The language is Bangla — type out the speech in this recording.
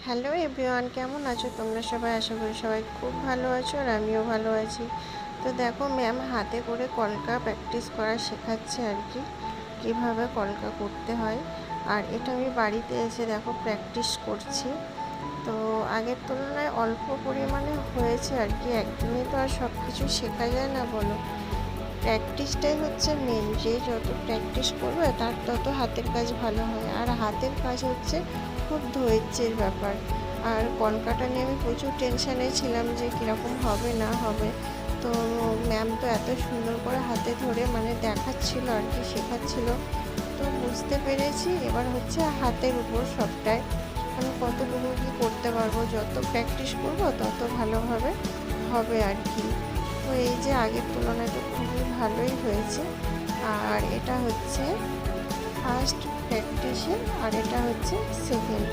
হ্যালো এভরিওয়ান, কেমন আছো তোমরা সবাই? আশা করি সবাই খুব ভালো আছো আর আমিও ভালো আছি। তো দেখো, ম্যাম হাতে করে কলকা প্র্যাকটিস করা শেখাচ্ছে আর কি, কীভাবে কলকা করতে হয়। আর এটা আমি বাড়িতে এসে দেখো প্র্যাকটিস করছি। তো আগের তুলনায় অল্প পরিমাণে হয়েছে আর কি, একদিনে তো আর সব কিছু শেখা যায় না বলো। প্র্যাকটিসটাই হচ্ছে মেন, যে যত প্র্যাকটিস করবে তার তত হাতের কাজ ভালো হয়। আর হাতের কাজ হচ্ছে খুব ধৈর্যের ব্যাপার। আর কলকাটা নিয়ে আমি প্রচুর টেনশানে ছিলাম যে কীরকম হবে না হবে। তো ম্যাম তো এত সুন্দর করে হাতে ধরে মানে দেখাচ্ছিল আর কি, শেখাচ্ছিল। তো বুঝতে পেরেছি এবার হচ্ছে হাতের উপর সবটাই, আমি কতটুকু কী করতে পারবো। যত প্র্যাকটিস করবো তত ভালোভাবে হবে আর কি। তো এই যে আগের তুলনায় তো খুবই ভালোই হয়েছে। আর এটা হচ্ছে ফার্স্ট প্র্যাকটিসে, আর এটা হচ্ছে সেকেন্ড।